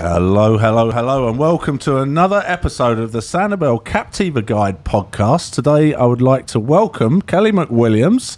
Hello, hello, hello, and welcome to another episode of the Sanibel Captiva Guide podcast. Today, I would like to welcome Kelly McWilliams.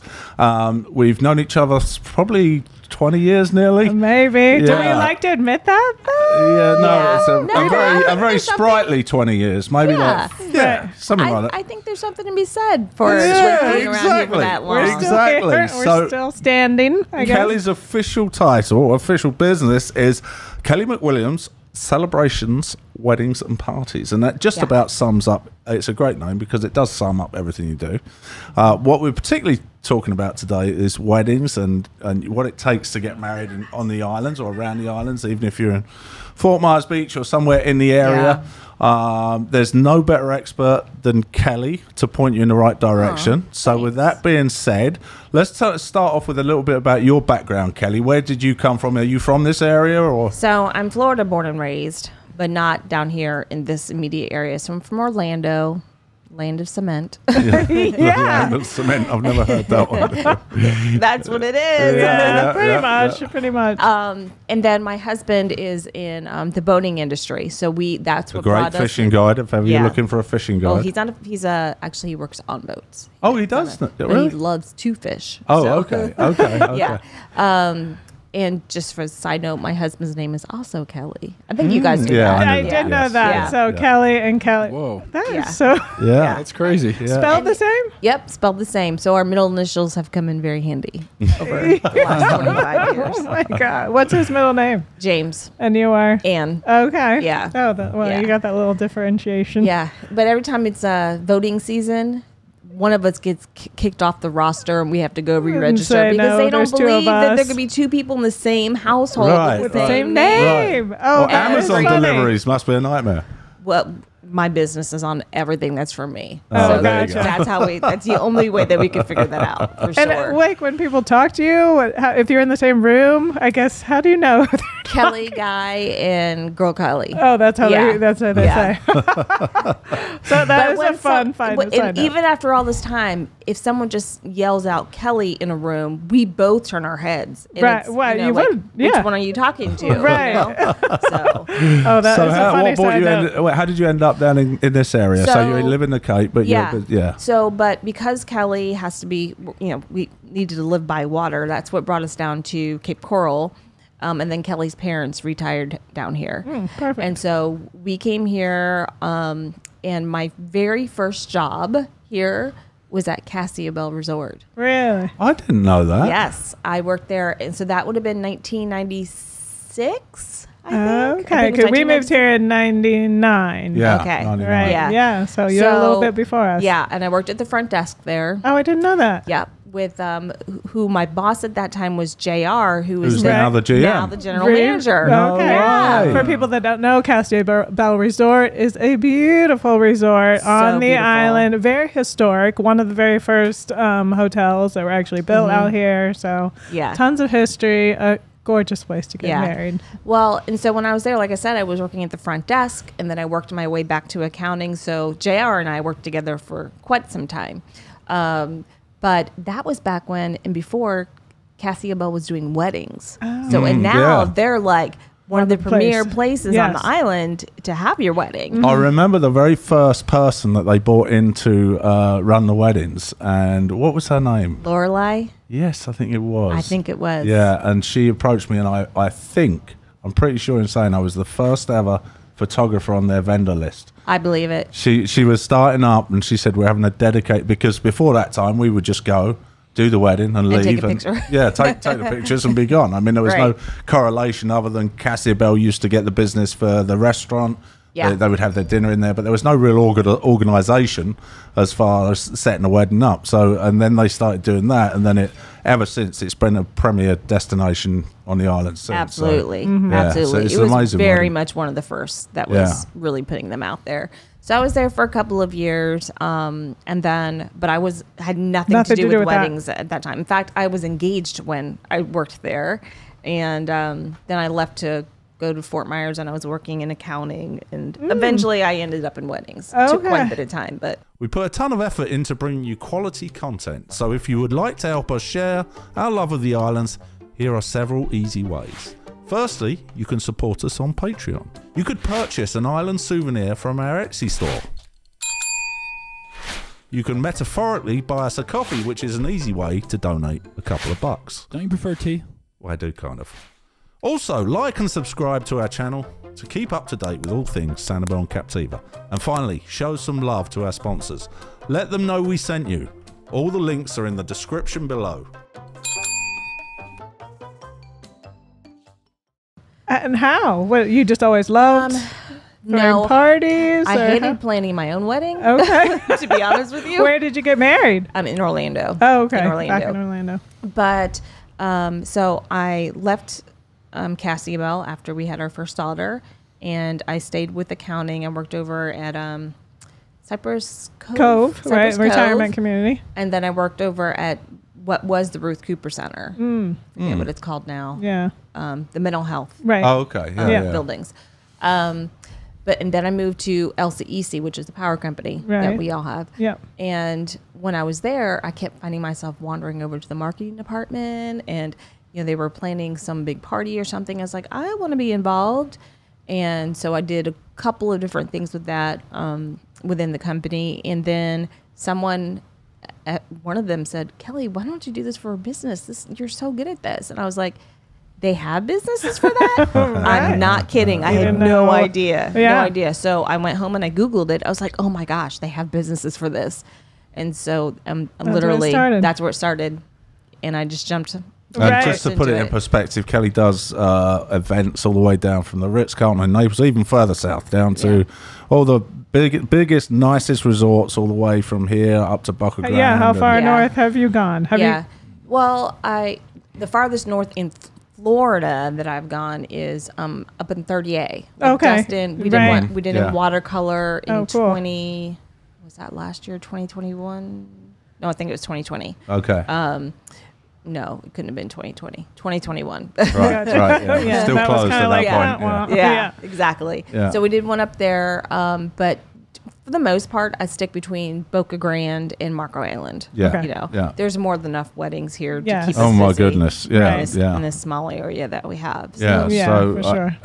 We've known each other probably 20 years nearly. Maybe. Yeah. Do we like to admit that, though? It's a very sprightly 20 years. Maybe something like that. I think there's something to be said for being around here for that long. We're still standing, I guess. Kelly's official title, official business is Kelly McWilliams Celebrations, Weddings and Parties. And that just about sums up, it's a great name because it does sum up everything you do. What we're particularly talking about today is weddings and what it takes to get married on the islands or around the islands, even if you're in Fort Myers Beach or somewhere in the area. There's no better expert than Kelly to point you in the right direction. So with that being said, let's start off with a little bit about your background, Kelly. Where did you come from? Are you from this area? Or So I'm Florida born and raised, but not down here in this immediate area. So I'm from Orlando, land of cement. Land of cement. I've never heard that one. That's what it is. Pretty much. And then my husband is in the boating industry. So that's what brought us. A great fishing guide. If ever you're looking for a fishing guide. Well, actually he works on boats. Oh, he does? Really? He loves to fish. Oh, so. Okay. Yeah. And just for a side note, my husband's name is also Kelly. I think you guys knew that. I did know that. Yeah. So Kelly and Kelly. Whoa. That is so. Yeah. That's crazy. Yeah. Spelled the same? Yep, spelled the same. So our middle initials have come in very handy over the last 25 years. Oh my God. What's his middle name? James. And you are? Ann. Okay. Yeah. Oh, you got that little differentiation. Yeah. But every time it's voting season, one of us gets kicked off the roster and we have to go re-register because they don't believe that there could be two people in the same household with the same name. Right. Oh, Amazon deliveries must be a nightmare. Well, my business is on everything that's for me. Oh, so gotcha. That's the only way that we can figure that out for sure. And like when people talk to you, if you're in the same room, I guess, how do you know? Kelly Guy and Girl Kylie. Oh, that's how they say. So that is a fun find. And even after all this time, if someone just yells out Kelly in a room, we both turn our heads. And right. Well, you would. Yeah. Which one are you talking to? Right. So. Oh, that is a funny side. How did you end up down in this area? So you live in the Cape, but but because Kelly has to be, we needed to live by water. That's what brought us down to Cape Coral. And then Kelly's parents retired down here. Perfect. And so we came here, and my very first job here was at Cassia Resort. Really? I didn't know that. Yes, I worked there. And so that would have been 1996, I think. Okay, because we moved here in 99. Yeah. Okay. 99. Right. Yeah. So you're a little bit before us. Yeah, and I worked at the front desk there. Oh, I didn't know that. Yep. With who my boss at that time was JR, who's now the GM. Now the general manager. Okay. Right. For people that don't know, Cassia Resort is a beautiful resort on the island. Very historic. One of the very first hotels that were actually built out here. So tons of history. A gorgeous place to get married. Well, and so when I was there, like I said, I was working at the front desk, and then I worked my way back to accounting. So JR and I worked together for quite some time. But that was back when and before Cassia was doing weddings. So and now they're like one of the premier places on the island to have your wedding. I remember the very first person that they brought in to run the weddings, and what was her name? Lorelei? Yes, I think it was. I think it was. Yeah, and she approached me, and I'm pretty sure in saying I was the first ever photographer on their vendor list. I believe it. She was starting up, and she said we're having a dedicate, because before that time we would just go do the wedding and leave take a picture. take the pictures and be gone. I mean, there was no correlation other than Cassia used to get the business for the restaurant. They would have their dinner in there, but there was no real organization as far as setting the wedding up. So, and then they started doing that, and then ever since it's been a premier destination on the island. Absolutely. So, absolutely. So it was amazing very much one of the first that was really putting them out there. So I was there for a couple of years, but I had nothing to do with weddings at that time. In fact, I was engaged when I worked there, and then I left to go to Fort Myers, and I was working in accounting, and eventually I ended up in weddings. It took quite a bit of time, but we put a ton of effort into bringing you quality content. So if you would like to help us share our love of the islands, here are several easy ways. Firstly, you can support us on Patreon. You could purchase an island souvenir from our Etsy store. You can metaphorically buy us a coffee, which is an easy way to donate a couple of bucks. Don't you prefer tea? Well, I do, kind of. Also, like and subscribe to our channel to keep up to date with all things Sanibel and Captiva. And finally, show some love to our sponsors. Let them know we sent you. All the links are in the description below. And how? What, you just always loved? No parties. I hated planning my own wedding. Okay. To be honest with you. Where did you get married? I'm in Orlando. Oh, okay. Back in Orlando. But so I left Cassie-Bell after we had our first daughter, and I stayed with accounting. I worked over at Cypress Cove, retirement community. And then I worked over at what was the Ruth Cooper Center. Forget what it's called now. Yeah. The mental health. Right. Oh, okay. Yeah. Buildings. And then I moved to LCEC, which is the power company that we all have. Yep. And when I was there, I kept finding myself wandering over to the marketing department, and they were planning some big party or something. I was like, I want to be involved. And so I did a couple of different things with that within the company. And then one of them said, Kelly, why don't you do this for a business? You're so good at this. And I was like, they have businesses for that? I'm not kidding. I had no idea. No idea. So I went home and I Googled it. I was like, oh my gosh, they have businesses for this. And so I'm literally, that's where it started. And I just jumped. And just to put it in perspective, Kelly does events all the way down from the Ritz-Carlton in Naples, even further south, down to all the biggest, nicest resorts all the way from here up to Boca Grande. Yeah, how far north have you gone? Well, the farthest north in Florida that I've gone is up in 30A. Okay. We did in watercolor in was that last year, 2021? No, I think it was 2020. Okay. No, it couldn't have been 2020. 2021. Right. Yeah. Still closed at that point. Yeah, exactly. Yeah. So we did one up there, but for the most part, I stick between Boca Grande and Marco Island. Yeah. There's more than enough weddings here to keep us busy. Oh my goodness. Yeah. In this small area that we have. So. Yeah. So for sure.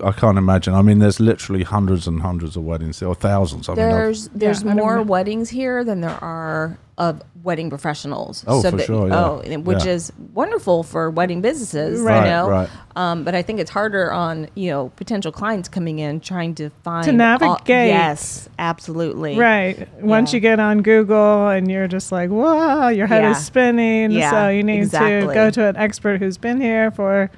I can't imagine. I mean, there's literally hundreds and hundreds of weddings, or thousands. There's more weddings here than there are of wedding professionals. Oh, so for sure. Which is wonderful for wedding businesses. Right. But I think it's harder on potential clients coming in trying to find to navigate. Yes, absolutely. Right. Once you get on Google and you're just like, whoa, your head is spinning. Yeah, so you need to go to an expert who's been here for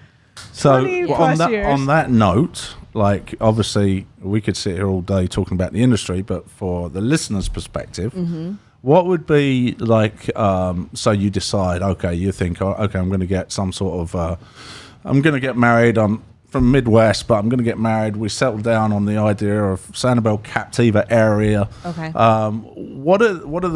20 plus years. On that note, like, obviously we could sit here all day talking about the industry, but for the listener's perspective, what would be like, so you decide, okay, you think, okay, I'm going to get some sort of, I'm going to get married. I'm from Midwest, but I'm going to get married. We settled down on the idea of Sanibel Captiva area. Okay. What are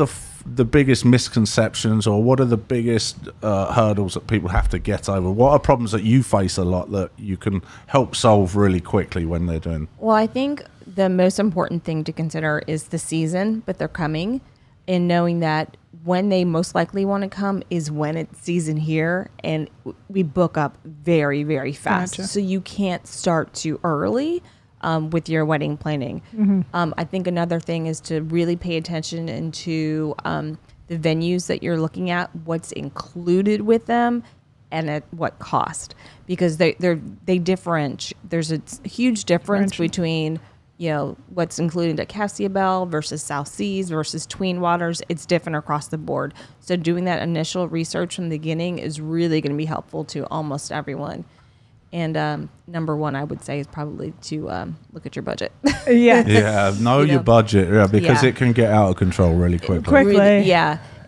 the biggest misconceptions, or what are the biggest hurdles that people have to get over? What are problems that you face a lot that you can help solve really quickly when they're doing? Well, I think the most important thing to consider is the season that they're coming, and knowing that when they most likely want to come is when it's season here, and we book up very, very fast. Gotcha. So you can't start too early with your wedding planning. I think another thing is to really pay attention into the venues that you're looking at, what's included with them, and at what cost, because they differentiate. There's a huge difference between what's included at Cassie-Bell versus South Seas versus Tween Waters. It's different across the board. So doing that initial research from the beginning is really going to be helpful to almost everyone. And number one, I would say, is probably to look at your budget. Know your budget, because it can get out of control really quickly.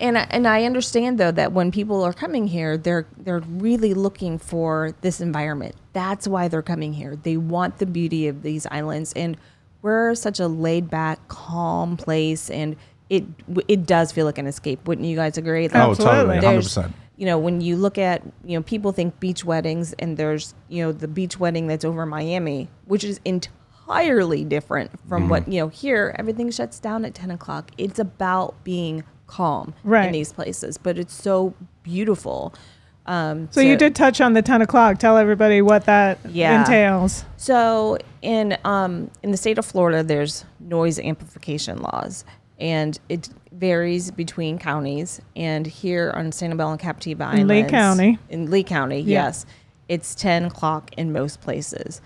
And I understand, though, that when people are coming here, they're really looking for this environment. That's why they're coming here. They want the beauty of these islands, and we're such a laid-back, calm place, and it does feel like an escape. Wouldn't you guys agree? Oh, totally, 100%. When you look at, people think beach weddings, and there's, the beach wedding that's over Miami, which is entirely different from what, here, everything shuts down at 10 o'clock. It's about being calm in these places, but it's so beautiful. So you did touch on the 10 o'clock. Tell everybody what that entails. So in the state of Florida, there's noise amplification laws, and it varies between counties. And here on Sanibel and Captiva Islands, in Lee County, yes, it's 10 o'clock in most places.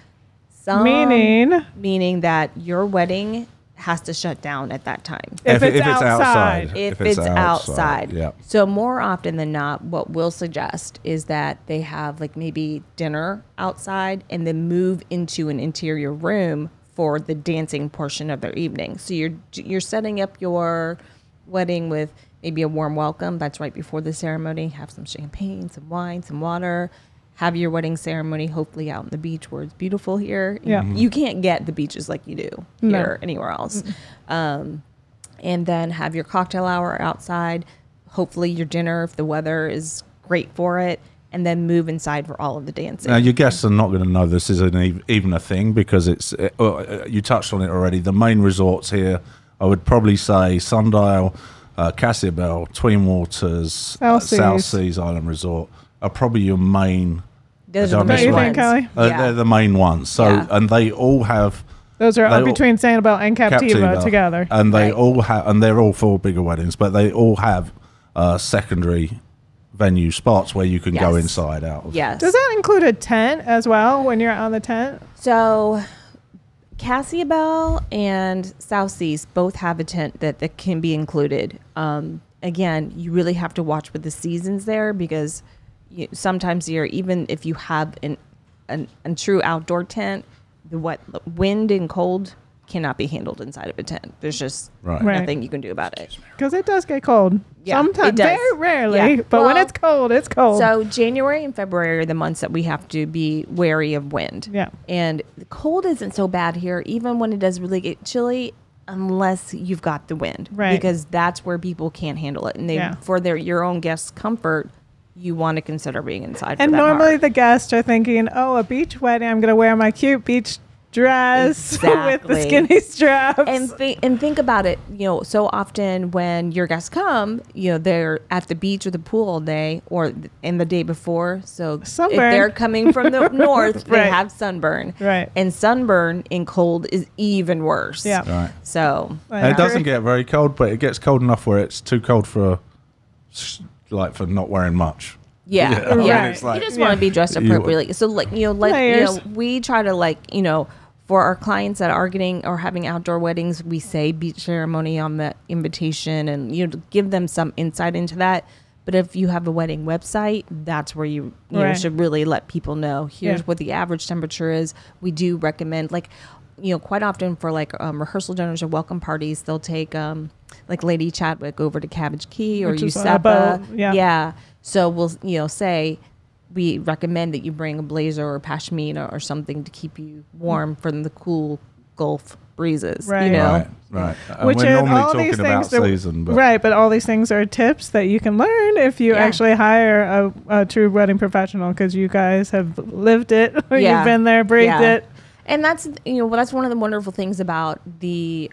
Meaning that your wedding has to shut down at that time. If it's outside. If it's outside. Yep. So more often than not, what we'll suggest is that they have like maybe dinner outside and then move into an interior room for the dancing portion of their evening. So you're setting up your wedding with maybe a warm welcome. That's right before the ceremony. Have some champagne, some wine, some water. Have your wedding ceremony hopefully out on the beach where it's beautiful here. Yeah. You can't get the beaches like you do here anywhere else. And then have your cocktail hour outside. Hopefully your dinner, if the weather is great for it. And then move inside for all of the dancing. Now, your guests are not going to know this isn't even a thing because you touched on it already. The main resorts here, I would probably say Sundial, Cascabel, Twin Waters, South Seas Island Resort are probably your main. Those are the main ones. They're the main ones. So, and they all have. Those are between Sanibel and Captiva together. And they all have, and they're all for bigger weddings, but they all have secondary venue spots where you can go inside out. Yes. Does that include a tent as well when you're on the tent? So, Cascabel and South Seas both have a tent that can be included. Again, you really have to watch with the seasons there because sometimes even if you have a true outdoor tent, the wind and cold cannot be handled inside of a tent. There's just nothing you can do about it. Because it does get cold. Yeah, sometimes, very rarely, but when it's cold, it's cold. So January and February are the months that we have to be wary of wind. Yeah. And the cold isn't so bad here, even when it does really get chilly, unless you've got the wind. Right. Because that's where people can't handle it. And for your own guests' comfort, you want to consider being inside. And normally the guests are thinking, oh, a beach wedding, I'm going to wear my cute beach dress with the skinny straps. And think about it, so often when your guests come, they're at the beach or the pool all day or in the day before. So sunburn. If they're coming from the north, they have sunburn. Right. And sunburn in cold is even worse. Yeah. Right. So it doesn't get very cold, but it gets cold enough where it's too cold for not wearing much. Yeah. It's like, you just want to be dressed appropriately. So we try to for our clients that are getting or having outdoor weddings, we say beach ceremony on the invitation and give them some insight into that. But if you have a wedding website, that's where you should really let people know. Here's what the average temperature is. We do recommend quite often for rehearsal dinners or welcome parties, they'll take Lady Chadwick over to Cabbage Key or Usepa. Yeah. So we'll say we recommend that you bring a blazer or pashmina or something to keep you warm from the cool Gulf breezes. Right. Right. Which we're normally talking about season. But all these things are tips that you can learn if you actually hire a true wedding professional because you guys have lived it. You've been there, breathed it. And that's that's one of the wonderful things about the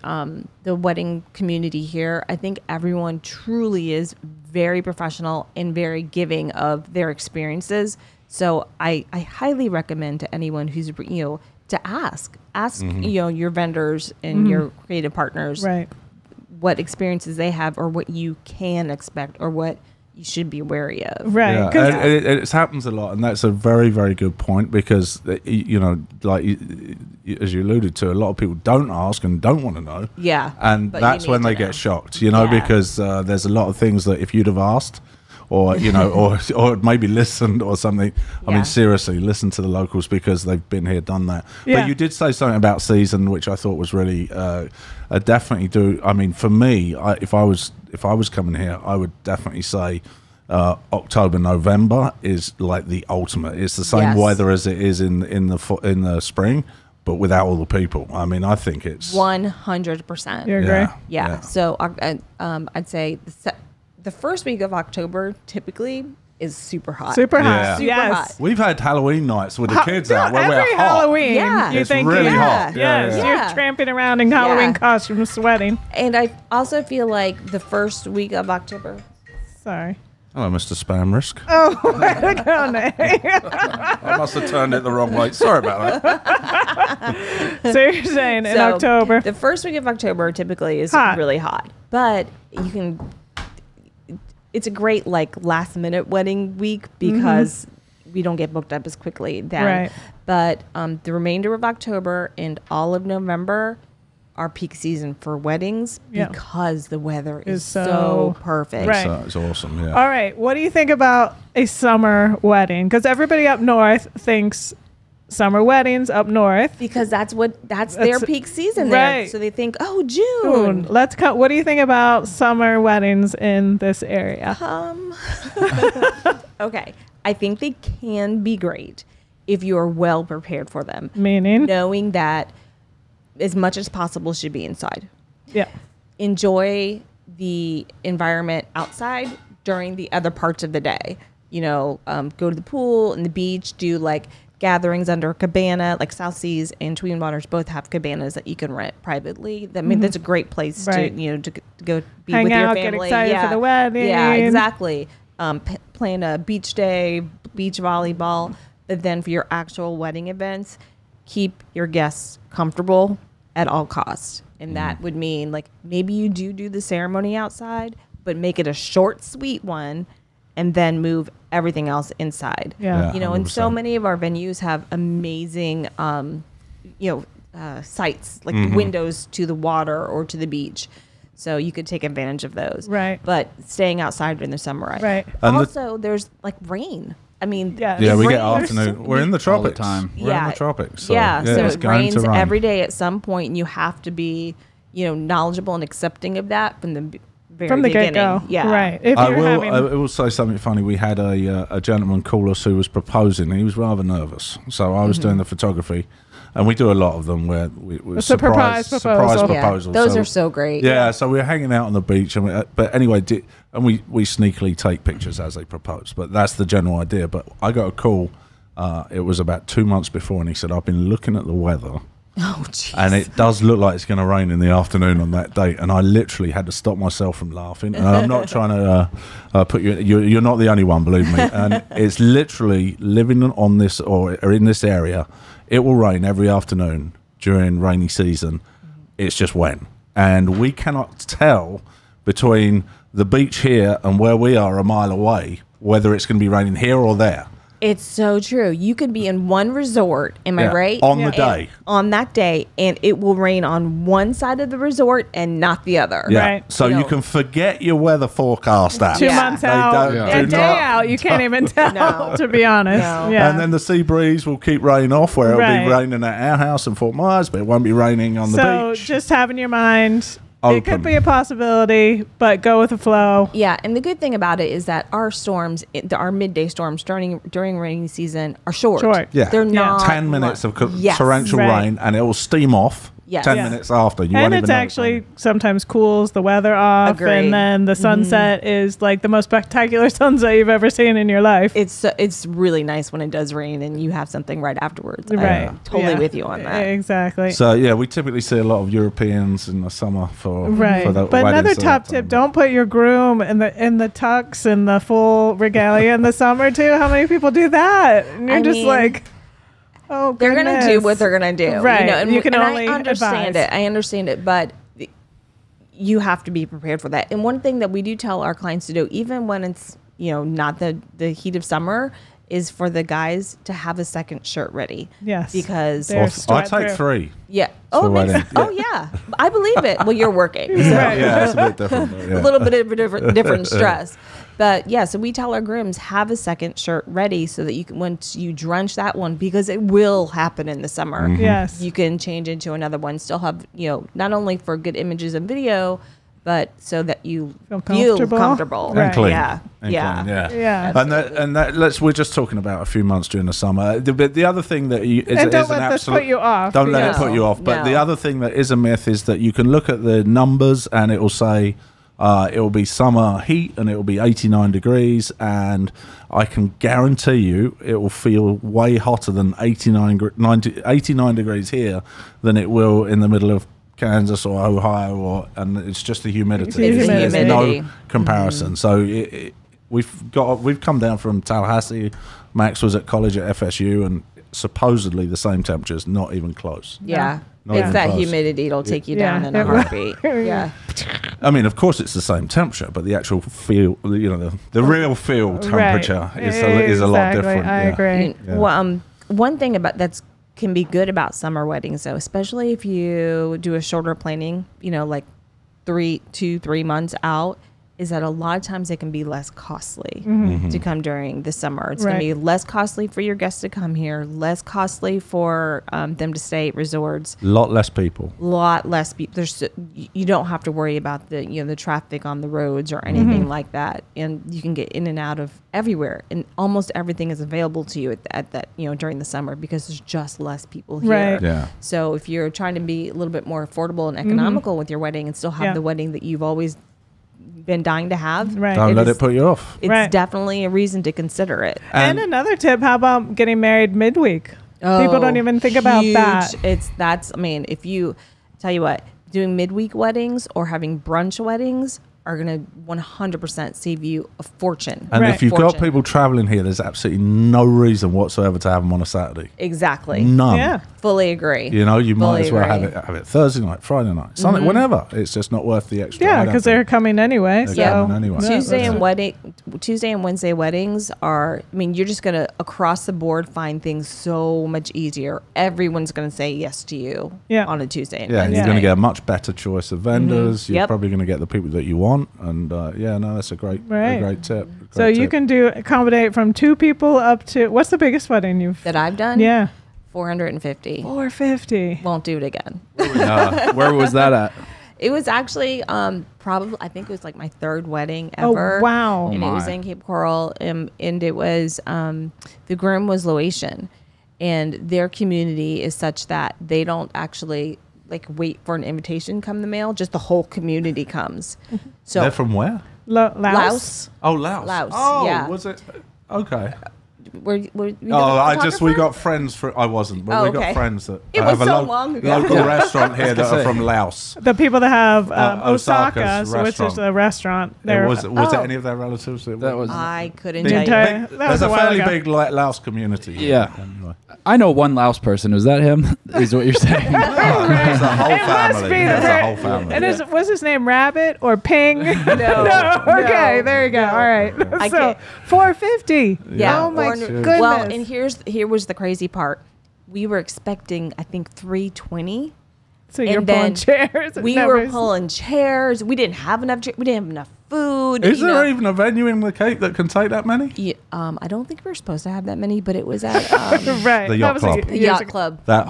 wedding community here. I think everyone truly is very professional and very giving of their experiences. So I highly recommend to anyone who's to ask your vendors and your creative partners what experiences they have or what you can expect or what you should be wary of. Right. Yeah. It happens a lot, and that's a very, very good point because, as you alluded to, a lot of people don't ask and don't want to know. Yeah. And that's when they get shocked, because there's a lot of things that if you'd have asked or, or maybe listened or something, I mean, seriously, listen to the locals because they've been here, done that. Yeah. But you did say something about season, which I thought was really definitely do. I mean, for me, if I was coming here, I would definitely say October, November is like the ultimate. It's the same weather as it is in the spring, but without all the people. I mean, I think it's 100%. You agree? Yeah. So I'd say the first week of October typically is super hot. Super hot. Super hot. We've had Halloween nights with the kids out where we're hot. Halloween, it's really hot. Yes, you're tramping around in Halloween costumes, sweating. And I also feel like the first week of October. Sorry. Hello, Mr. Spam Risk. Oh, way to go, Nate. I must have turned it the wrong way. Sorry about that. So you're saying in October? The first week of October typically is really hot. But you can... It's a great, like, last-minute wedding week because we don't get booked up as quickly then. Right. But the remainder of October and all of November are peak season for weddings because the weather is so perfect. Right. It's awesome, yeah. All right. What do you think about a summer wedding? Because everybody up north thinks summer weddings up north. Because that's their peak season right. there. So they think, oh, June. Let's come. What do you think about summer weddings in this area? Okay. I think they can be great if you are well prepared for them. Meaning? Knowing that as much as possible should be inside. Yeah. Enjoy the environment outside during the other parts of the day. You know, go to the pool and the beach, do like gatherings under a cabana, like South Seas and Twin Waters both have cabanas that you can rent privately. I mean, that's a great place to go be hang with out, your family. Get excited for the wedding. Yeah, exactly. Plan a beach day, beach volleyball, but then for your actual wedding events, keep your guests comfortable at all costs. And that would mean like maybe you do the ceremony outside, but make it a short, sweet one and then move everything else inside. Yeah. You know, 100%. And so many of our venues have amazing, sights, like windows to the water or to the beach. So you could take advantage of those. Right. But staying outside during the summer. Right. Also, there's like rain. I mean, we get afternoon. We're in the tropics. Time. We're in the tropics. So, so it's it going rains to rain every day at some point, and you have to be, knowledgeable and accepting of that from the very beginning. Get-go. Yeah, right. I will say something funny. We had a gentleman call us who was proposing. He was rather nervous, so I was doing the photography. And we do a lot of them where we surprise proposals. Those are so great. Yeah, so we were hanging out on the beach, and we sneakily take pictures as they propose. But that's the general idea. But I got a call. It was about 2 months before, and he said, "I've been looking at the weather, and it does look like it's going to rain in the afternoon on that date." And I literally had to stop myself from laughing. And I'm not trying to put you. You're not the only one, believe me. And it's literally living on this or in this area. It will rain every afternoon during rainy season. It's just when. And we cannot tell between the beach here and where we are a mile away whether it's going to be raining here or there. It's so true. You could be in one resort, am I right? On the day. On that day, and it will rain on one side of the resort and not the other. Yeah. Right. So you can forget your weather forecast app. 2 months out, a day out, you can't even tell, to be honest. No. Yeah. And then the sea breeze will keep rain off where it'll be raining at our house in Fort Myers, but it won't be raining on the beach. So just have in your mind... Open. It could be a possibility, but go with the flow. Yeah, and the good thing about it is that our storms, our midday storms during rainy season, are short. Yeah, they're not 10 minutes of torrential rain, and it will steam off. 10 minutes after. And it's actually sometimes cools the weather off. Agreed. And then the sunset is like the most spectacular sunset you've ever seen in your life. It's really nice when it does rain and you have something right afterwards. Right. I'm totally with you on that. Exactly. So, we typically see a lot of Europeans in the summer for the But another top tip, don't put your groom in the tux and the full regalia in the summer, too. How many people do that? And you're like... Oh, they're going to do what they're going to do. Right. And you can only I understand advise. it. I understand it, but you have to be prepared for that. And one thing that we do tell our clients to do, even when it's, not the heat of summer, is for the guys to have a second shirt ready. Yes. Because I take 3. Yeah. Yeah. I believe it. Well, you're working. So. Yeah, it's a bit different. A little bit of a different stress. But so we tell our grooms, have a second shirt ready so that you can, once you drench that one, because it will happen in the summer. Mm-hmm. Yes. You can change into another one, still have, not only for good images and video, but so that you feel comfortable. And clean. Yeah. And Yeah. clean, yeah. Yeah. And that we're just talking about a few months during the summer. The other thing that don't let this put you off. Don't let it put you off. But the other thing that is a myth is that you can look at the numbers and it will say it will be summer heat and it will be 89 degrees, and I can guarantee you it will feel way hotter than 89 degrees here than it will in the middle of Kansas or Ohio, and it's just the humidity. It's the humidity. There's no comparison. So we've come down from Tallahassee. Max was at college at FSU, and supposedly the same temperatures, not even close. Yeah. It's that close. Humidity will take you down in a heartbeat. Yeah. I mean, of course, it's the same temperature, but the actual feel, the real field temperature is a lot different. I agree. Well, one thing about can be good about summer weddings, though, especially if you do a shorter planning, like 3 months out, is that a lot of times it can be less costly to come during the summer. It's going to be less costly for your guests to come here, less costly for them to stay at resorts. A lot less people. You don't have to worry about the traffic on the roads or anything like that, and you can get in and out of everywhere, and almost everything is available to you at that during the summer because there's just less people here. Right. Yeah. So if you're trying to be a little bit more affordable and economical with your wedding and still have the wedding that you've always been dying to have, don't let it put you off. It's definitely a reason to consider it. And another tip: how about getting married midweek? People don't even think about that. If you tell you what, doing midweek weddings or having brunch weddings are going to 100% save you a fortune. And if you've got people traveling here, there's absolutely no reason whatsoever to have them on a Saturday. Exactly. None. Yeah. Fully agree. You might as well have it Thursday night, Friday night, Sunday, whenever. It's just not worth the extra. Yeah, because they're coming anyway. Tuesday and Wednesday weddings are, you're just going to, across the board, find things so much easier. Everyone's going to say yes to you on a Tuesday and Wednesday. You're going to get a much better choice of vendors. You're probably going to get the people that you want. And that's a great tip. So you can accommodate from 2 people up to, what's the biggest wedding that I've done? Yeah. 450. 450. Won't do it again. Where was that at? It was actually probably, I think it was like my 3rd wedding ever. Oh, wow. And it was in Cape Coral. And it was, the groom was Laotian. And their community is such that they don't actually wait for an invitation come the mail. Just the whole community comes. So they're from where? Laos. Oh, Laos. Laos. Oh, yeah. Was it? Okay. We got friends we got friends that have long ago. local restaurant here that are from Laos. The people that have Osaka's which is a restaurant. Was it any of their relatives? I couldn't tell you. There's a fairly big Laos community. Yeah. Anyway. I know one Laos person. Is that him? Is what you're saying? There's a whole family. There's a whole family. And was his name Rabbit or Ping? No. Okay, there you go. All right. So 450. Yeah. Oh my goodness. Well, and here was the crazy part. We were expecting, I think, 320. So you're pulling chairs. We were pulling chairs. We didn't have enough chairs. We didn't have enough food. Is there even a venue in the Cape that can take that many? Yeah, I don't think we were supposed to have that many, but it was at right. The yacht club. The yacht club. That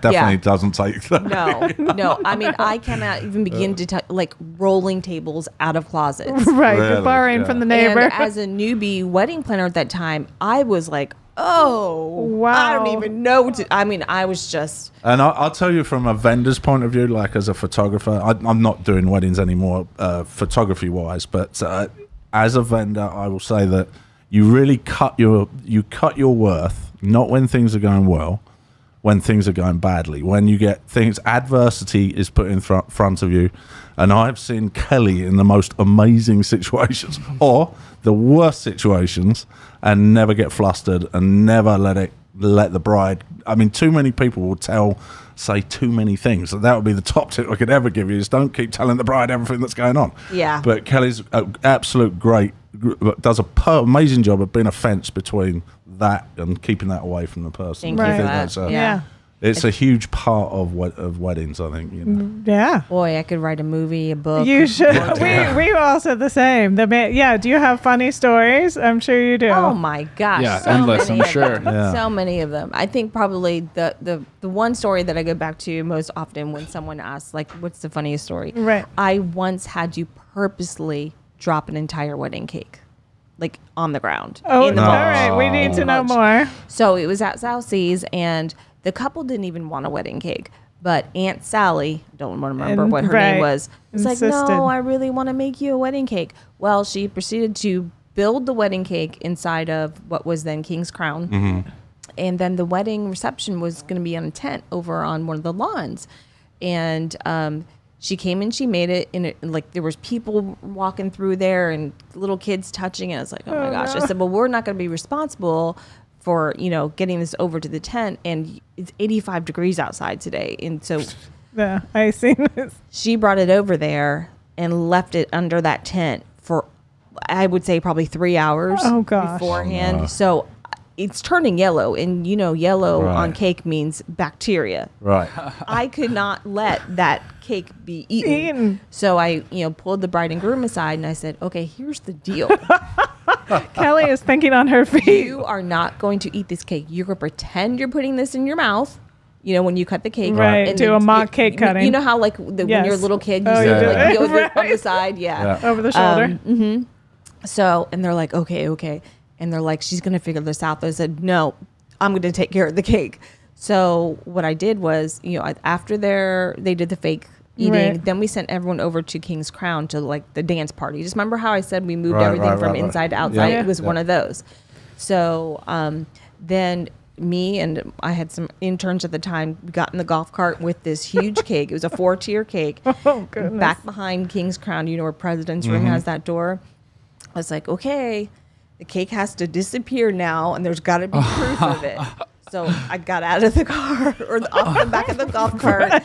definitely doesn't take that. No. I cannot even begin to tell, rolling tables out of closets. Right, really? Borrowing from the neighbor. And as a newbie wedding planner at that time, I was like, oh, wow. I don't even know what to, I was just. And I'll tell you from a vendor's point of view, as a photographer, I'm not doing weddings anymore, photography-wise, but as a vendor, I will say that you really cut your worth, not when things are going well, when things are going badly. When you get things, adversity is put in front of you. And I've seen Kelly in the most amazing situations or the worst situations and never get flustered and never let the bride. Too many people will say too many things. That would be the top tip I could ever give you, is don't keep telling the bride everything that's going on. Yeah. But Kelly's absolute does an amazing job of being a fence between that and keeping that away from the person. Thank you for that. It's a huge part of weddings, I think. Yeah. Boy, I could write a movie, a book. You should. We all said the same. Do you have funny stories? I'm sure you do. Oh my gosh. Yeah, endless, I'm sure. So many of them. I think probably the one story that I go back to most often when someone asks, what's the funniest story? Right. I once had to purposely drop an entire wedding cake. On the ground. Oh, all right. We need to know more. So it was at South Seas, and the couple didn't even want a wedding cake. But Aunt Sally, don't remember what her name was like, no, I really want to make you a wedding cake. Well, she proceeded to build the wedding cake inside of what was then King's Crown. Mm-hmm. And then the wedding reception was going to be on a tent over on one of the lawns. And She came and she made it in it, like there was people walking through there and little kids touching it. I was like, oh my gosh. I said, well, we're not going to be responsible for, getting this over to the tent. And it's 85 degrees outside today. And so yeah, I seen this. She brought it over there and left it under that tent for, I would say, probably 3 hours beforehand. Oh, no. So it's turning yellow, and yellow on cake means bacteria. Right. I could not let that cake be eaten. So I, pulled the bride and groom aside, and I said, okay, here's the deal. Kelly is thinking on her feet. You are not going to eat this cake. You're going to pretend you're putting this in your mouth. When you cut the cake. Right, and do a mock cake cutting. You know how, like, when you're a little kid, you go on the side? Yeah. Over the shoulder. So, and they're like, okay. And they're like, she's going to figure this out. I said, no, I'm going to take care of the cake. So what I did was, after they did the fake eating, then we sent everyone over to King's Crown to, like, the dance party. Just remember how I said we moved everything from inside to outside? Yeah. It was one of those. So then me and I had some interns at the time, we got in the golf cart with this huge cake. It was a 4-tier cake. Oh, goodness. Back behind King's Crown, where President's Room has that door. I was like, okay, the cake has to disappear now, and there's got to be proof of it. So I got out of the car, or off the back of the golf cart,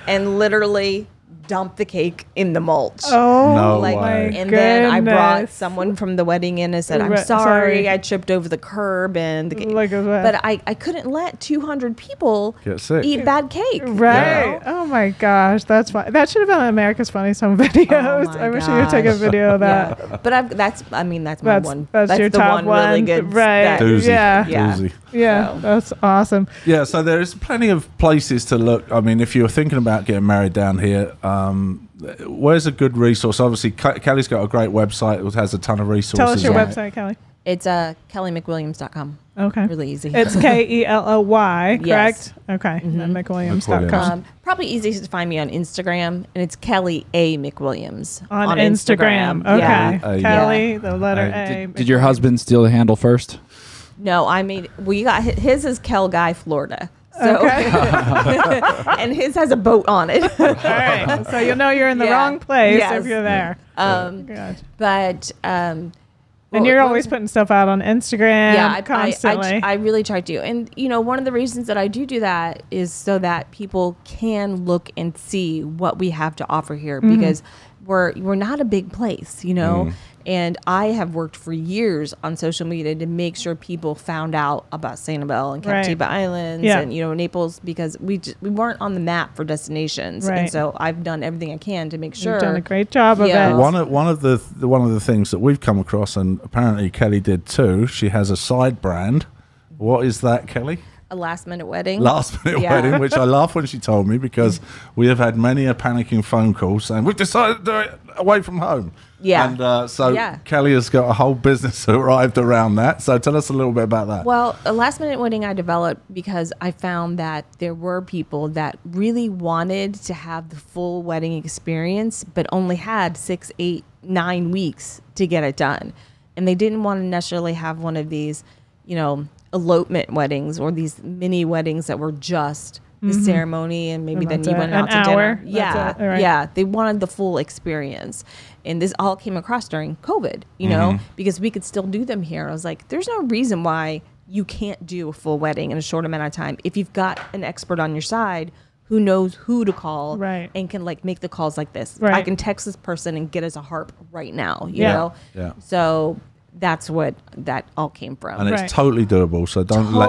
and literally dumped the cake in the mulch. Oh, no way. And then I brought someone from the wedding in and said, I'm sorry, I tripped over the curb. And but I couldn't let 200 people eat bad cake. Right. Oh my gosh, that's fun. That should have been on America's Funniest Home Videos. I wish you would take a video of that. Yeah. But that's my one. That's your the top one. Really good. Right. Doozy. Yeah. Yeah, so. That's awesome. Yeah, so there's plenty of places to look. I mean, if you're thinking about getting married down here, where's a good resource? Obviously, Kelly's got a great website. It has a ton of resources. Tell us your website, Kelly. It's kellymcwilliams.com. Okay. Really easy. It's Kelloy, correct? Yes. Okay. And McWilliams.com. Probably easiest to find me on Instagram, and it's Kelly A. McWilliams. On Instagram. Okay. Yeah. Kelly, the letter A. Did your husband steal the handle first? No, we got his is Kel Guy, Florida. So, and his has a boat on it. All right. So you're in the wrong place if you're there. But and you're always putting stuff out on Instagram constantly. I really try to. And, one of the reasons that I do that is so that people can look and see what we have to offer here, because we're not a big place, And I have worked for years on social media to make sure people found out about Sanibel and Captiva Islands and, Naples, because we weren't on the map for destinations. Right. And so I've done everything I can to make sure. You've done a great job of it. One of the things that we've come across, and apparently Kelly did too, she has a side brand. What is that, Kelly? A last-minute wedding. Wedding, which I laughed when she told me, because we have had many a panicking phone call saying, we've decided to do it away from home. Yeah. And Kelly has got a whole business arrived around that. So tell us a little bit about that. Well, a last-minute wedding I developed because I found that there were people that really wanted to have the full wedding experience, but only had 6, 8, 9 weeks to get it done. And they didn't want to necessarily have one of these, elopement weddings or these mini weddings that were just the ceremony and maybe then you went out to dinner. Yeah. They wanted the full experience. And this all came across during COVID, because we could still do them here. I was like, there's no reason why you can't do a full wedding in a short amount of time. If you've got an expert on your side who knows who to call and can make the calls like this. I can text this person and get us a harp right now, you know? Yeah. So that's what that all came from. And it's totally doable. So don't let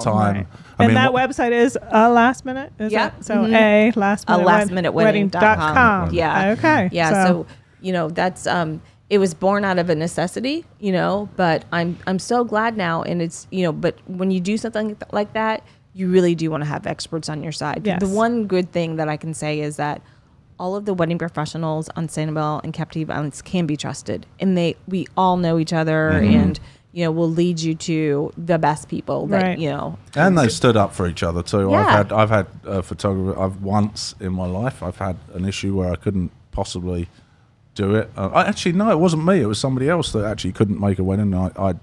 time. Right. And that website is a last minute. Is that? So a lastminutewedding.com. Yeah. Okay. Yeah. So that's it was born out of a necessity, but I'm so glad now. And it's, but when you do something like that, you really do want to have experts on your side. Yes. The one good thing that I can say is that all of the wedding professionals on Sanibel and Captiva Islands can be trusted, and we all know each other, and will lead you to the best people that And they stood up for each other too. Yeah. I've had a photographer. Once in my life I've had an issue where I couldn't possibly do it. Actually, no, it wasn't me. It was somebody else that actually couldn't make a wedding. I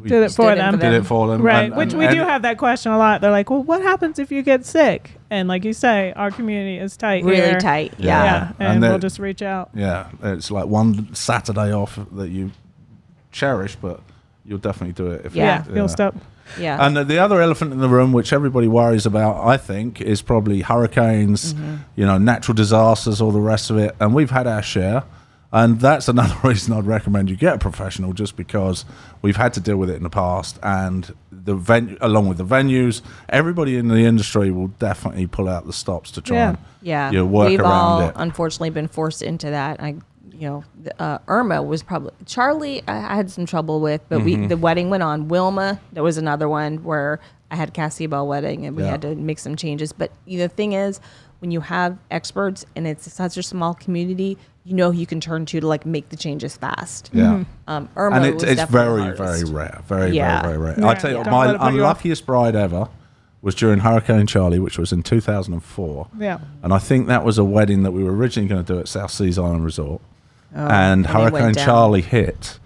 did it for them. Did it for them. Right. Which we do have that question a lot. They're like, well, what happens if you get sick? And like you say, our community is tight. Really tight. Yeah. And we'll just reach out. Yeah. It's like one Saturday off that you cherish, but you'll definitely do it. You'll stop. Yeah. And the other elephant in the room, which everybody worries about, I think, is probably hurricanes, natural disasters, all the rest of it. And we've had our share. And that's another reason I'd recommend you get a professional, just because we've had to deal with it in the past. And along with the venues, everybody in the industry will definitely pull out the stops to try and work We've around all it. unfortunately been forced into that. Irma was probably Charlie. I had some trouble with, but the wedding went on. Wilma, there was another one where I had Cassie-Bell wedding, and we had to make some changes. But the thing is, when you have experts and it's such a small community, you can turn to like make the changes fast. Yeah. Irma and was it's very, definitely very rare. Very rare. Yeah. I tell you, my unluckiest bride ever was during Hurricane Charlie, which was in 2004. Yeah. And I think that was a wedding that we were originally going to do at South Seas Island Resort. And Hurricane Charlie hit.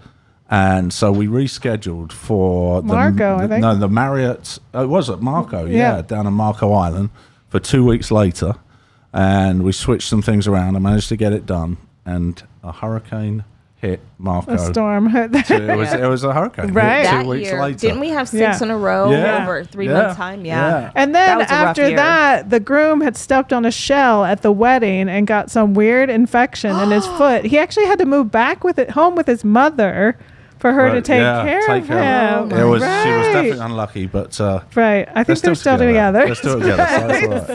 And so we rescheduled for Marco, I think. No, the Marriott. It was at Marco, down in Marco Island for 2 weeks later. And we switched some things around. I managed to get it done. And a hurricane hit Marco. A storm hit there. It was a hurricane. Right. Hit 2 weeks later. Didn't we have 6 in a row over 3 months' time? Yeah. And then after that, the groom had stepped on a shell at the wedding and got some weird infection in his foot. He actually had to move back home with his mother for her to take care of him. She was definitely unlucky, but right. I think they're still together. They're still together. So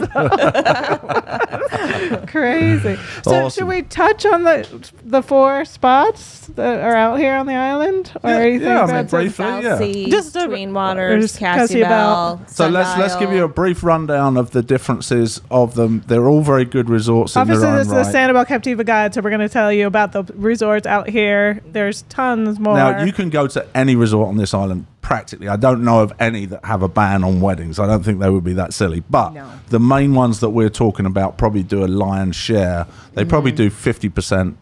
that's crazy. So should we touch on the 4 spots that are out here on the island, or anything? Briefly, just Twin Waters, Cassie-Bell. So let's give you a brief rundown of the differences of them. They're all very good resorts. Obviously, this is the Sanibel Captiva guide, so we're going to tell you about the resorts out here. There's tons more. Now, you can go to any resort on this island practically. I don't know of any that have a ban on weddings. I don't think they would be that silly. But the main ones that we're talking about probably do a lion's share. They probably do 50%,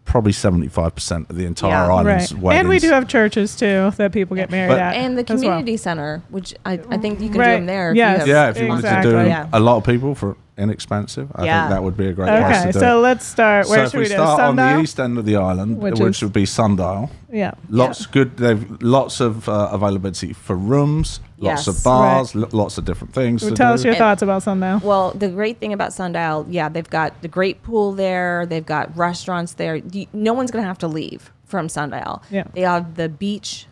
probably 75% of the entire island's weddings. And we do have churches, too, that people get married at. And the community center, which I think you can do them there. Yes. If you wanted to do a lot of people for inexpensive, I think that would be a great place to do. So let's start. Where should we do? Start on the east end of the island, which would be Sundial. Yeah. They've lots of availability for rooms, lots of bars, lots of different things. Tell us your thoughts about Sundial. Well, the great thing about Sundial, they've got the great pool there. They've got restaurants there. No one's going to have to leave from Sundial. Yeah. They have the beach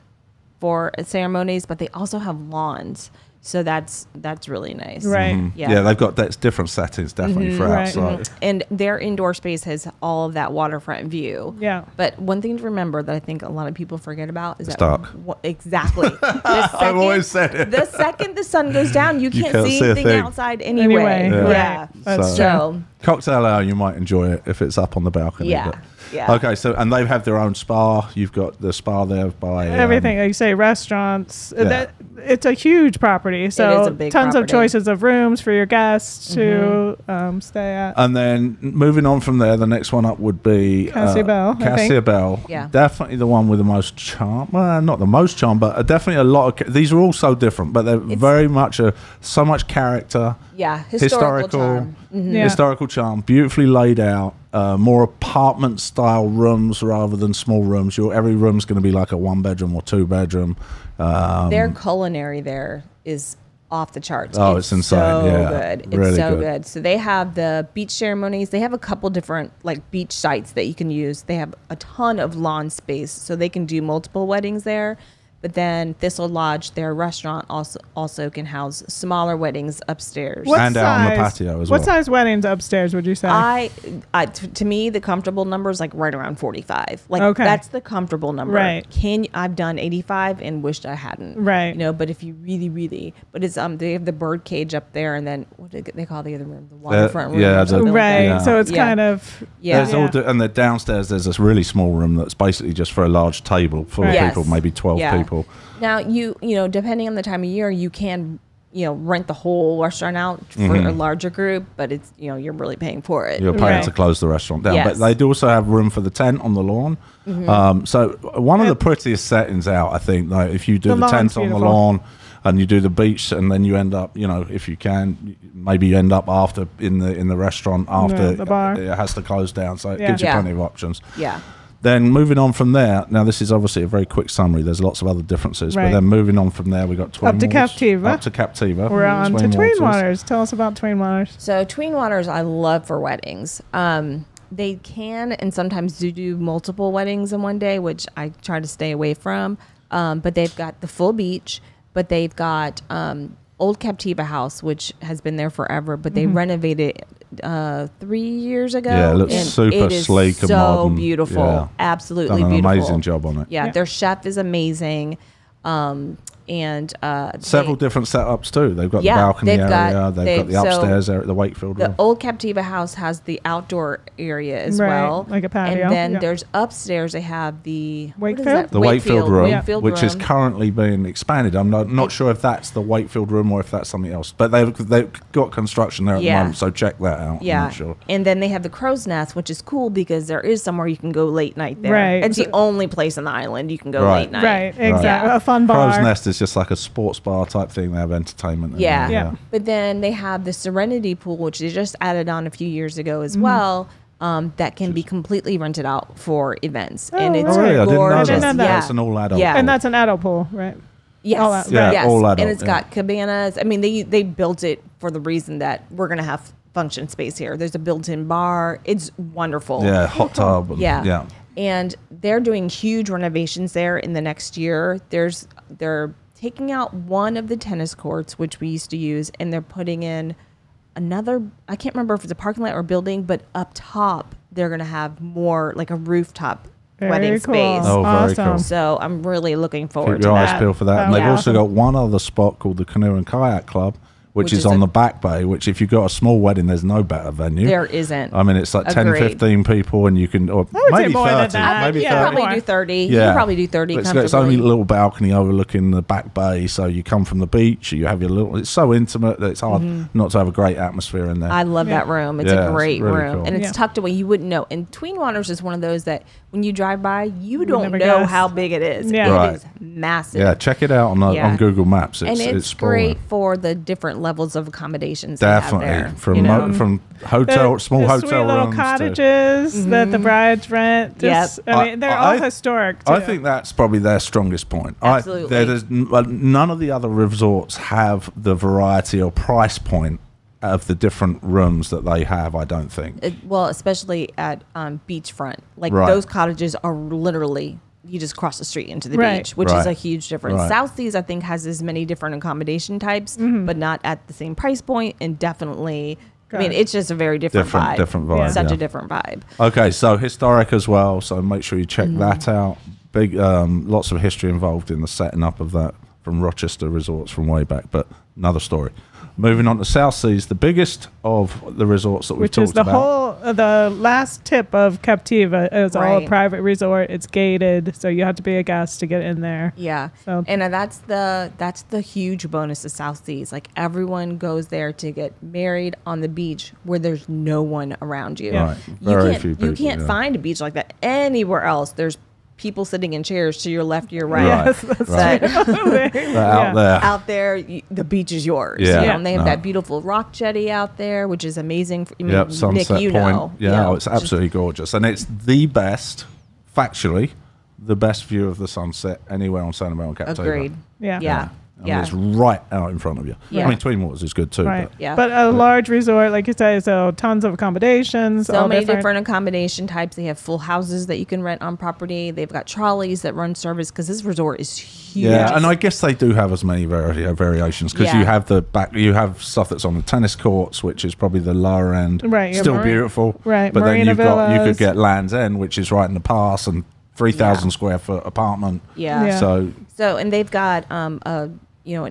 for ceremonies, but they also have lawns. So that's really nice. Right. Mm-hmm. Yeah, they've got different settings definitely for outside. Mm-hmm. And their indoor space has all of that waterfront view. Yeah. But one thing to remember that I think a lot of people forget about is it's dark. Exactly. I've always said it. The second the sun goes down, you can't see anything outside anyway. Yeah. That's so cocktail hour, you might enjoy it if it's up on the balcony. Yeah. But. Yeah. Okay, so and they have their own spa. You've got the spa there by everything. Like you say, restaurants. It's a huge property, so it is a big tons property. of choices of rooms for your guests to stay at. And then moving on from there, the next one up would be Cassie-Bell. Cassie-Bell. Yeah, definitely the one with the most charm. Well, not the most charm, but definitely a lot of. These are all so different, but they're very much so much character. Yeah, historical charm. Mm-hmm. Historical charm, beautifully laid out. More apartment style rooms rather than small rooms. Every room's going to be like a 1-bedroom or 2-bedroom. Their culinary there is off the charts. Oh, it's insane. So good. It's really so good. So they have the beach ceremonies. They have a couple different like beach sites that you can use. They have a ton of lawn space, so they can do multiple weddings there. But then Thistle Lodge, their restaurant, also can house smaller weddings upstairs. And out on the patio as well. What size weddings upstairs would you say? To me, the comfortable number is like right around 45. Like that's the comfortable number. Right. I've done 85 and wished I hadn't. Right. But if you really, but it's they have the bird cage up there, and then what do they call the other room? The waterfront room. Right. Yeah. So it's kind of and the downstairs there's this really small room that's basically just for a large table full of people, maybe 12 people. Now you depending on the time of year, you can rent the whole restaurant out for a larger group, but it's, you're really paying for it. You're paying to close the restaurant down. Yes. But they do also have room for the tent on the lawn. So one of the prettiest settings out, I think, like if you do the tent on the lawn and you do the beach, and then you end up, if you can, maybe you end up after in the restaurant after the bar. It has to close down. So it gives you plenty of options. Yeah. Then moving on from there, now this is obviously a very quick summary. There's lots of other differences, but then moving on from there, we got Twin up to Captiva. Up to Captiva. We're on to Tween Waters. Tell us about Tween Waters. So Tween Waters, I love for weddings. They can and sometimes do multiple weddings in one day, which I try to stay away from. But they've got the full beach, but they've got old Captiva house, which has been there forever, but they renovated 3 years ago. Yeah, it looks super sleek and modern. So beautiful. Yeah. Absolutely done an beautiful. Amazing job on it. Yeah, their chef is amazing. And several different setups too. They've got the balcony area. They've got the upstairs area, the Wakefield room. The old Captiva house has the outdoor area as well, like a patio. And then there's upstairs. They have the Wakefield, the Wakefield room, which is currently being expanded. I'm not sure if that's the Wakefield room or if that's something else. But they've got construction there at the moment, so check that out. Yeah, I'm not sure. And then they have the Crow's Nest, which is cool because there is somewhere you can go late night there. Right, it's the only place on the island you can go late night. Right, exactly. A fun bar. Crow's Nest is just like a sports bar type thing. They have entertainment. Yeah. But then they have the Serenity Pool, which they just added on a few years ago as well. That can be completely rented out for events, and it's gorgeous. I didn't know that. It's an all adult. Yeah, and that's an adult pool, right? Yes, all adult. And it's got cabanas. I mean, they built it for the reason that we're gonna have function space here. There's a built-in bar. It's wonderful. Yeah, hot tub. Yeah. And they're doing huge renovations there in the next year. They're taking out one of the tennis courts, which we used to use, and they're putting in another, I can't remember if it's a parking lot or building, but up top, they're going to have more like a rooftop wedding space. Oh, very cool. So I'm really looking forward to that. Keep your eyes peeled for that. And they've also got one other spot called the Canoe and Kayak Club, which is on the back bay, which if you've got a small wedding, there's no better venue. There isn't. I mean, it's like 10, 15 people, and you can, or maybe 30. Maybe 30. Probably do 30. Yeah. You can probably do 30 comfortably. It's only a little balcony overlooking the back bay, so you come from the beach, you have your little, it's so intimate that it's hard not to have a great atmosphere in there. I love that room. It's a great really room. Cool. And it's tucked away. You wouldn't know. And Tween Waters is one of those that when you drive by, you don't know how big it is. Yeah. It is massive. Yeah, check it out on Google Maps. It's great for the different levels of accommodations. Definitely, from hotel, small hotel sweet little rooms cottages that the brides rent. I mean, they're all historic too. I think that's probably their strongest point. Absolutely. None of the other resorts have the variety or price point of the different rooms that they have. I don't think. Well, especially at beachfront, like those cottages are literally. You just cross the street into the beach, which is a huge difference. South Seas, I think, has as many different accommodation types, but not at the same price point, and definitely, I mean, it's just a very different vibe. Different vibe. Such a different vibe. Okay, so historic as well, so make sure you check that out. Big, lots of history involved in the setting up of that from Rochester resorts from way back, but another story. Moving on to South Seas, the biggest of the resorts that we've talked about. Which is the last tip of Captiva is all a private resort. It's gated, so you have to be a guest to get in there. Yeah, and that's the huge bonus of South Seas. Like everyone goes there to get married on the beach where there's no one around you. Yeah. Right. You can't find a beach like that anywhere else. There's people sitting in chairs to your left, your right. Yes, out there, the beach is yours. Yeah. And they have that beautiful rock jetty out there, which is amazing. Sunset Nick, Point. It's absolutely gorgeous. And it's the best, factually, the best view of the sunset anywhere on Sanibel and Captiva. Agreed. Yeah. I mean, it's right out in front of you. Yeah. I mean, Tween Waters is good too. Right. But a large resort, like you say, so tons of accommodations. So many different accommodation types. They have full houses that you can rent on property. They've got trolleys that run service because this resort is huge. Yeah, and I guess they do have as many variations because you have you have stuff that's on the tennis courts, which is probably the lower end. Right. Still beautiful. Right. But Marina then you could get Land's End, which is right in the pass, and 3,000 square foot apartment. Yeah. So and they've got an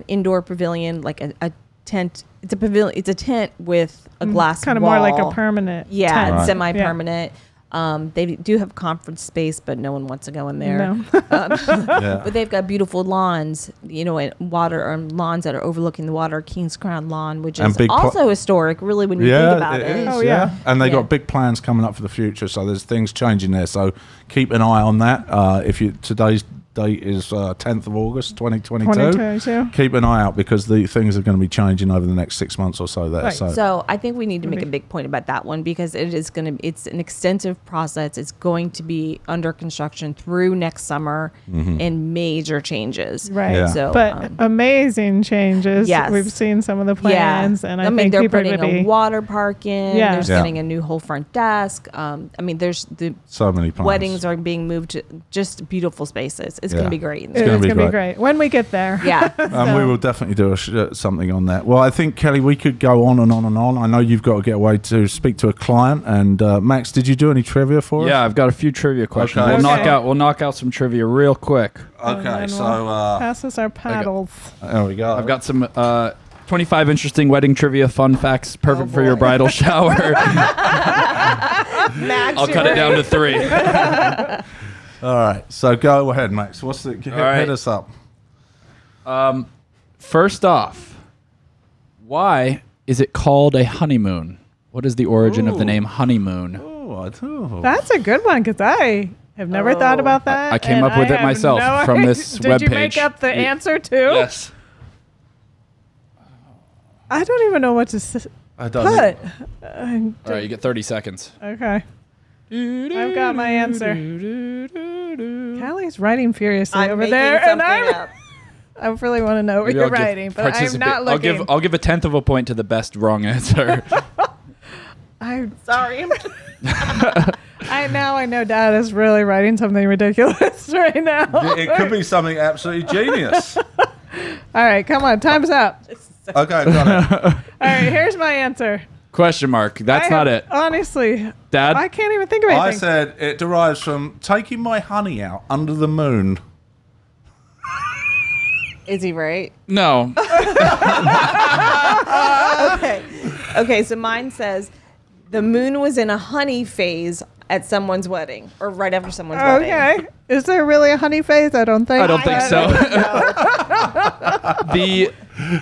indoor pavilion, like a tent. It's a pavilion. It's a tent with a glass kind of wall. more like a permanent tent. Semi-permanent. They do have conference space, but no one wants to go in there. No. But they've got beautiful lawns, and lawns that are overlooking the water. King's Crown Lawn, which is also historic, really, when you think about it. Oh yeah, and they got big plans coming up for the future. So there's things changing there. So keep an eye on that. Today's date is 10th of August 2022. Keep an eye out because the things are going to be changing over the next 6 months or so there. Right. So I think we need to make a big point about that one because it's an extensive process. It's going to be under construction through next summer and major changes. Right. Yeah. So, but amazing changes. Yes. We've seen some of the plans and I think they're putting a water park in. Yeah. There's getting a new whole front desk. There's so many plans. Weddings are being moved to just beautiful spaces. It's going to be great. It's going to be great when we get there. Yeah. We will definitely do something on that. Well, I think, Kelly, we could go on and on and on. I know you've got to get away to speak to a client. And Max, did you do any trivia for us? Yeah, I've got a few trivia questions. Okay. We'll knock out some trivia real quick. Okay, so pass us our paddles. There we go. I've got some 25 interesting wedding trivia fun facts, perfect for your bridal shower. Max, I'll cut it down to 3. All right, so go ahead, Max. Hit us up. First off, why is it called a honeymoon? What is the origin of the name honeymoon? That's a good one because I have never thought about that. I came up with it myself from this webpage. Did you make up the answer too? Yes. I don't even know what to say. I don't know. All right, you get 30 seconds. Okay. I've got my answer. Callie's writing furiously over there, and I really want to know what you're writing, but I'm not looking. I'll give a 10th of a point to the best wrong answer. I'm sorry. I know Dad is really writing something ridiculous right now. It could be something absolutely genius. All right, come on, time's up. Okay, got it. All right, here's my answer. Question mark. That's not it. Honestly, Dad, I can't even think of anything. I said it derives from taking my honey out under the moon. Is he right? No. Okay, so mine says the moon was in a honey phase at someone's wedding or right after someone's wedding. Okay. Is there really a honey phase? I don't think so.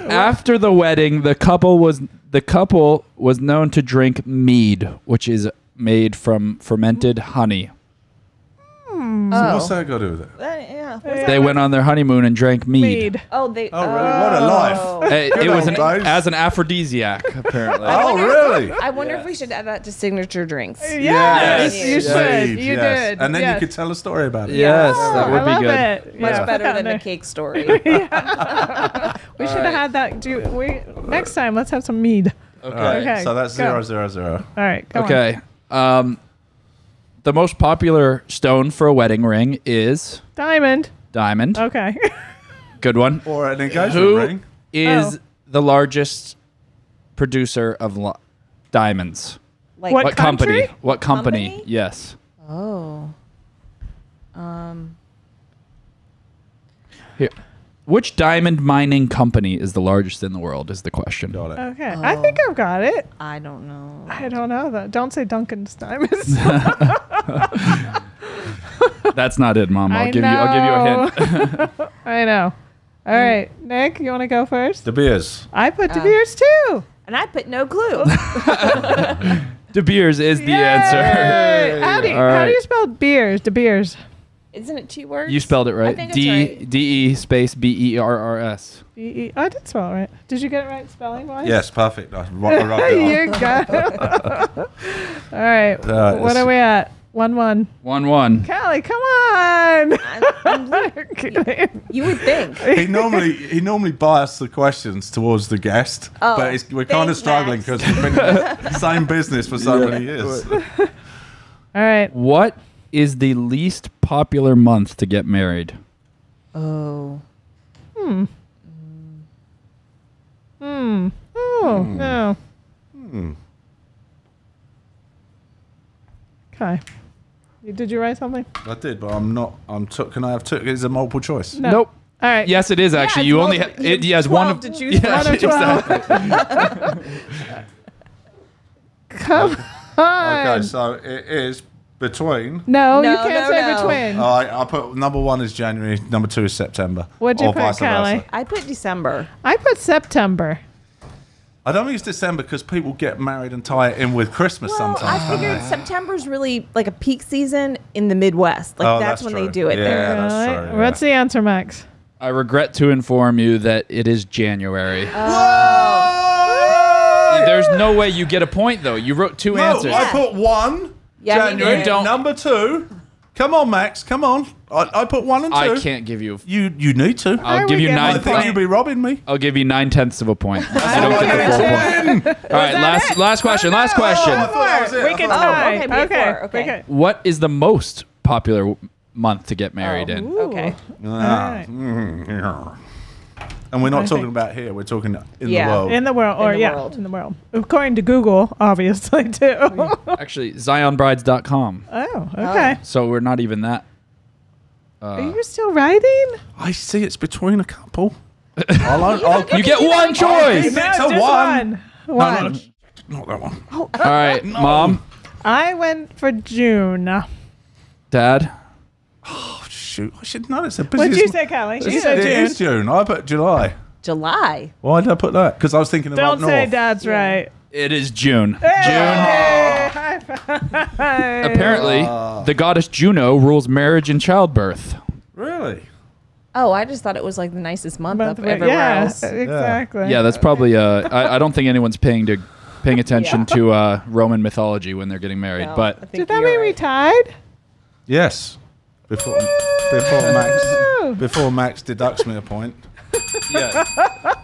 After the wedding, the couple was known to drink mead, which is made from fermented honey. So what's that got to do with it? They went on their honeymoon and drank mead. Oh, really? What a life! It was as an aphrodisiac, apparently. Really? I wonder if we should add that to signature drinks. Yes, you should. You did. And then you could tell a story about it. Yes, that would be good. Much better than the cake story. We should have had that. Next time, let's have some mead. Okay. So that's 0-0-0. All right. Go on. The most popular stone for a wedding ring is diamond. Okay. Good one. Or an engagement ring. Who is the largest producer of diamonds? Like what company? What company? Yes. Oh. Here. Which diamond mining company is the largest in the world is the question. Got it. Okay. I think I've got it. I don't know. I don't know that. Don't say Duncan's diamonds. That's not it, Mom. I'll give you a hint. I know. All right. Nick, you want to go first? De Beers. I put De Beers too. And I put no clue. De Beers is the answer. How do you spell beers? De Beers. Isn't it 2 words? You spelled it right. I think it's right. D-E space B-E-R-R-S. B-E. I did spell it right. Did you get it right spelling wise? Yes, perfect. I you got it. All right. What are we at? 1-1. 1-1. Callie, come on. You would think. He normally biased the questions towards the guest, but we're kind of struggling because we've been in the same business for so many years. All right. What is the least popular month to get married? Oh. Oh, no. Okay. Did you write something? I did, but I'm not. Can I have two? Is it multiple choice? No. Nope. All right. Yes, it is actually. You only have it has one of to choose from. 1 of 12. Exactly. Come on. Okay, so it is Between? No, you can't say between. I put number 1 is January, number 2 is September. What'd you put, Callie? I put December. I put September. I don't think it's December because people get married and tie it in with Christmas sometimes. I figured September's really like a peak season in the Midwest. Like that's when they do it there. That's true. Yeah. What's the answer, Max? I regret to inform you that it is January. There's no way you get a point, though. You wrote 2 answers. I put 1. January. Number 2. Come on, Max. Come on. I put 1 and 2. I can't give you. You need to. I'll give you 9. I think you'd be robbing me. I'll give you 9/10 of a point. I don't get the full point. All right, last question. Last question. We can tie. Okay. What is the most popular month to get married in? Okay. And we're not talking about here. We're talking in the world. In the world. In the world. According to Google, obviously, too. Actually, ZionBrides.com. Oh, okay. So we're not even that. Are you still writing? I see it's between a couple. You get one choice. It's a 1. One. No, not that one. All right, Mom. I went for June. Dad. Oh, shoot. I should know. It's a busy. What did you say, Callie? You said June. It is June. I put July. July. Why did I put that? Because I was thinking of up north. Don't say Dad's right. It is June. Hey! High five. Apparently, the goddess Juno rules marriage and childbirth. Really? Oh, I just thought it was like the nicest month up everywhere else. Exactly. Yeah, that's probably. I don't think anyone's paying attention to Roman mythology when they're getting married. No, but did that mean we tied? Yes. Before Max deducts me a point. Yeah.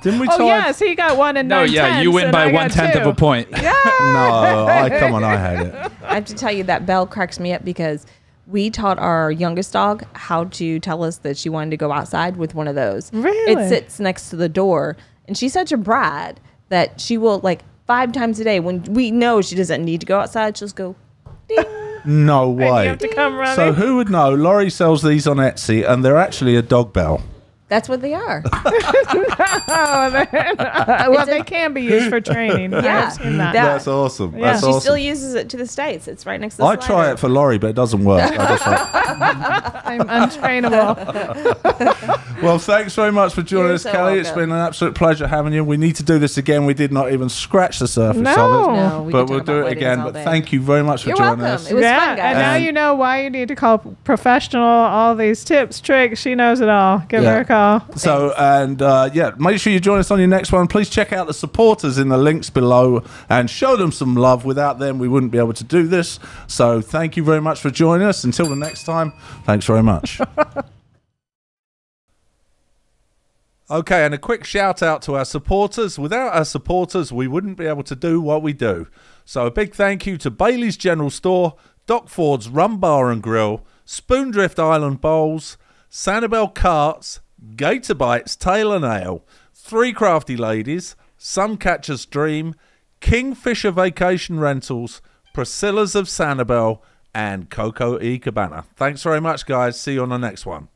Didn't we tie? Oh yes, he got 1 and 9. No, yeah, you win by 1/10 of a point. Yeah. No, I had it. I have to tell you that Belle cracks me up because we taught our youngest dog how to tell us that she wanted to go outside with one of those. Really? It sits next to the door, and she's such a brat that she will, like, 5 times a day, when we know she doesn't need to go outside, she'll just go, ding. No way. And you have to come running. So who would know? Laurie sells these on Etsy, and they're actually a dog bell. That's what they are. Well, they can be used for training. Yeah. I've seen that. That's awesome. Yeah. That's She awesome. still uses it to the States. It's right next to the I slider. try it for Laurie, but it doesn't work. I'm untrainable. Well, thanks very much for joining You're us, so Kelly. It's welcome. been an absolute pleasure having you. We need to do this again. We did not even scratch the surface of it. No, we but could we'll talk do about it weddings again. all But day. thank you very much for You're joining welcome. us. It was fun, guys. And now you know why you need to call professional all these tips, tricks. She knows it all. Give her a call. So, make sure you join us on your next one. Please check out the supporters in the links below and show them some love. Without them, we wouldn't be able to do this. So thank you very much for joining us. Until the next time, thanks very much. Okay, and a quick shout out to our supporters. Without our supporters, we wouldn't be able to do what we do. So a big thank you to Bailey's General Store, Doc Ford's Rum Bar and Grill, Spoondrift Island Bowls, Sanibel Carts, GatorBites Tail and Ale, 3 Crafty Ladies, Suncatchers Dream, Kingfisher Vacation Rentals, Priscilla's of Sanibel, and Coco y Cabana. Thanks very much, guys. See you on the next one.